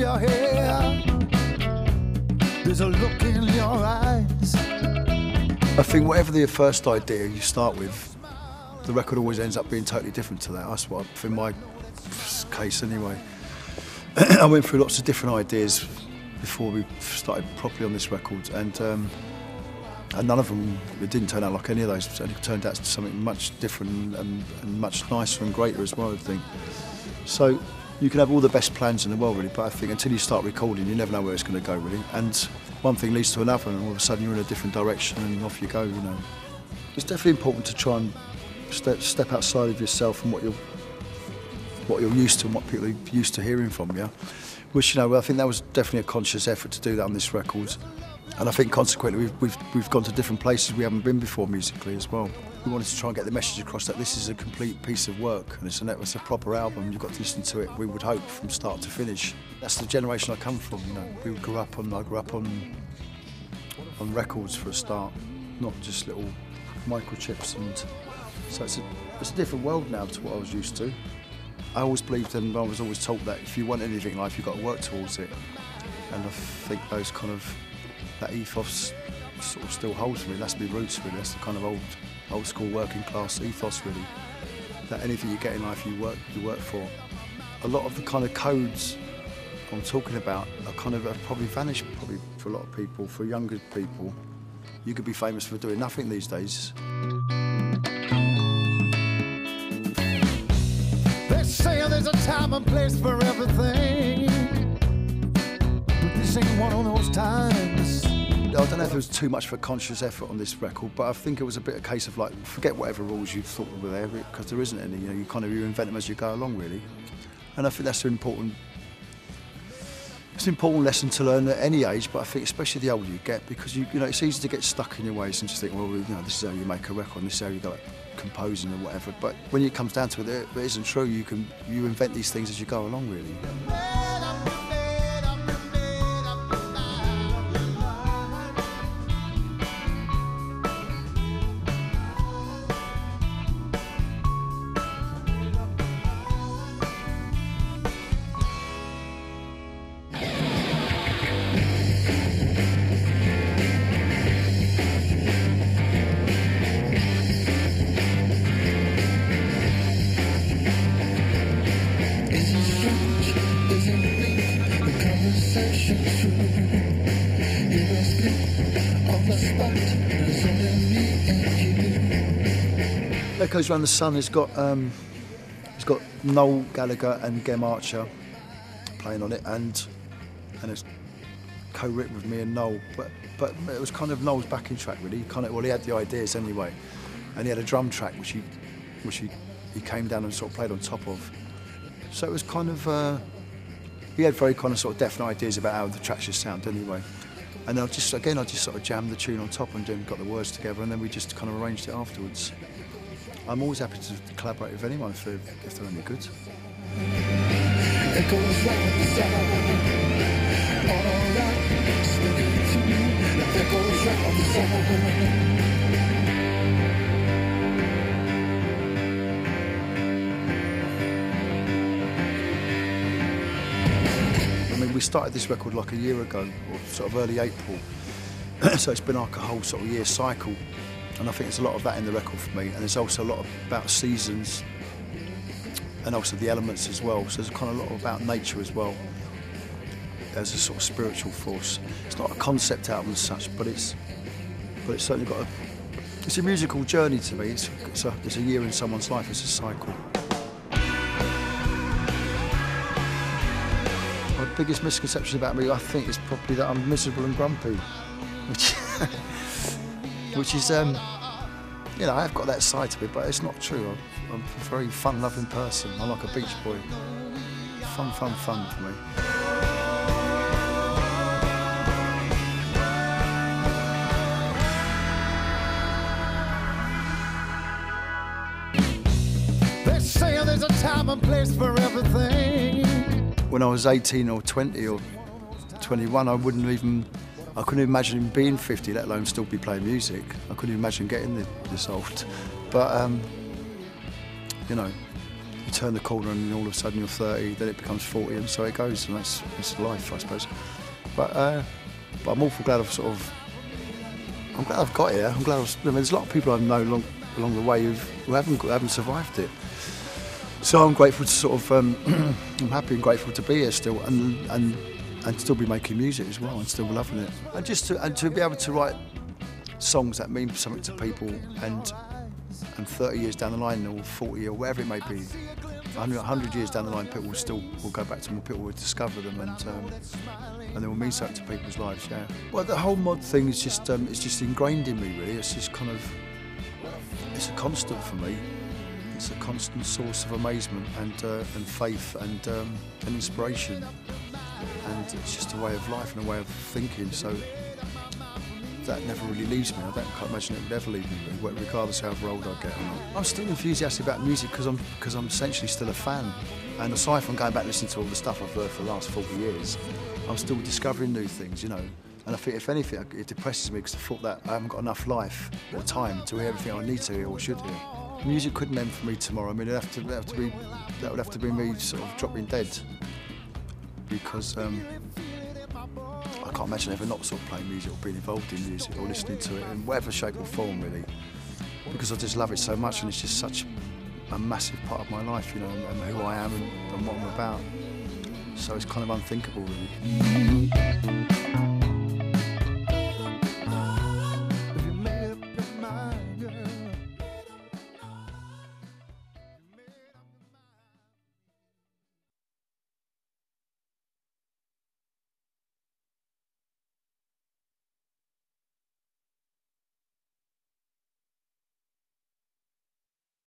your hair. There's a look in your eyes. I think whatever the first idea you start with, the record always ends up being totally different to that. That's what, in my case anyway. I went through lots of different ideas before we started properly on this record, and none of them, it didn't turn out like any of those. It only turned out to something much different and much nicer and greater as well, I think. So you can have all the best plans in the world, really, but I think until you start recording, you never know where it's going to go, really. And one thing leads to another, and all of a sudden you're in a different direction, and off you go, you know. It's definitely important to try and step outside of yourself and what you're used to and what people are used to hearing from you. Which, you know, I think that was definitely a conscious effort to do that on this record. And I think consequently we've gone to different places we haven't been before musically as well. We wanted to try and get the message across that this is a complete piece of work, and it's a proper album. You've got to listen to it, we would hope, from start to finish. That's the generation I come from, you know. I grew up on records for a start, not just little microchips, and so it's a different world now to what I was used to. I always believed, and I was always taught, that if you want anything in life, you've got to work towards it. And I think that ethos sort of still holds me. That's my roots, really. That's the kind of old school working class ethos, really. That anything you get in life, you work for. A lot of the kind of codes I'm talking about are have probably vanished, for a lot of people, for younger people. You could be famous for doing nothing these days. They say there's a time and place for everything, but this ain't one of those times. I don't know if there was too much of a conscious effort on this record, but I think it was a bit a case of, like, forget whatever rules you thought were there, because there isn't any. You know, you invent them as you go along, really. And I think that's an important lesson to learn at any age, but I think especially the older you get, because you know it's easy to get stuck in your ways and just think, well, you know, this is how you make a record, and this is how you go composing or whatever. But when it comes down to it, it isn't true. You invent these things as you go along, really. Echoes Around the Sun has got Noel Gallagher and Gem Archer playing on it, and it's co-written with me and Noel. But it was kind of Noel's backing track, really. He had the ideas anyway, and he had a drum track which he came down and sort of played on top of. So it was kind of he had very kind of sort of definite ideas about how the track should sound anyway. And I just sort of jammed the tune on top and got the words together, and then we just kind of arranged it afterwards. I'm always happy to collaborate with anyone if they're any good. I mean, we started this record like a year ago, or sort of early April, so it's been like a whole sort of year cycle. And I think there's a lot of that in the record for me, and there's also a lot about seasons and also the elements as well. So there's kind of a lot about nature as well as a sort of spiritual force. It's not a concept album as such, but it's certainly got it's a musical journey to me. It's a year in someone's life. It's a cycle. My biggest misconception about me, I think, is probably that I'm miserable and grumpy, which is, you know, I've got that side to me, but it's not true. I'm a very fun-loving person. I'm like a beach boy. Fun for me. They say there's a time and place for everything. When I was 18 or 20 or 21, I couldn't imagine being 50, let alone still be playing music. I couldn't imagine getting this old. But, you know, you turn the corner and all of a sudden you're 30, then it becomes 40, and so it goes, and that's life, I suppose. But I'm awful glad I'm glad I've got here. I'm glad there's a lot of people I know along the way who haven't survived it. So I'm grateful to sort of, I'm happy and grateful to be here still, and still be making music as well, and still loving it. And to be able to write songs that mean something to people, and 30 years down the line, or 40, or whatever it may be, 100 years down the line, people will go back to them, people will discover them, and they will mean something to people's lives. Yeah. Well, the whole mod thing is just it's just ingrained in me, really. It's just kind of, it's a constant for me. It's a constant source of amazement and faith and inspiration, and it's just a way of life and a way of thinking. So that never really leaves me. I can't imagine it would ever leave me, really, regardless of how old I get. I'm still enthusiastic about music because I'm essentially still a fan. And aside from going back and listening to all the stuff I've learned for the last 40 years, I'm still discovering new things, you know. And I think, if anything, it depresses me because the thought that I haven't got enough life or time to hear everything I need to hear or should hear. Music couldn't end for me tomorrow. I mean, that would have to be me sort of dropping dead, because I can't imagine ever not sort of playing music or being involved in music or listening to it in whatever shape or form, really, because I just love it so much, and it's just such a massive part of my life, you know, and who I am and what I'm about. So it's kind of unthinkable, really.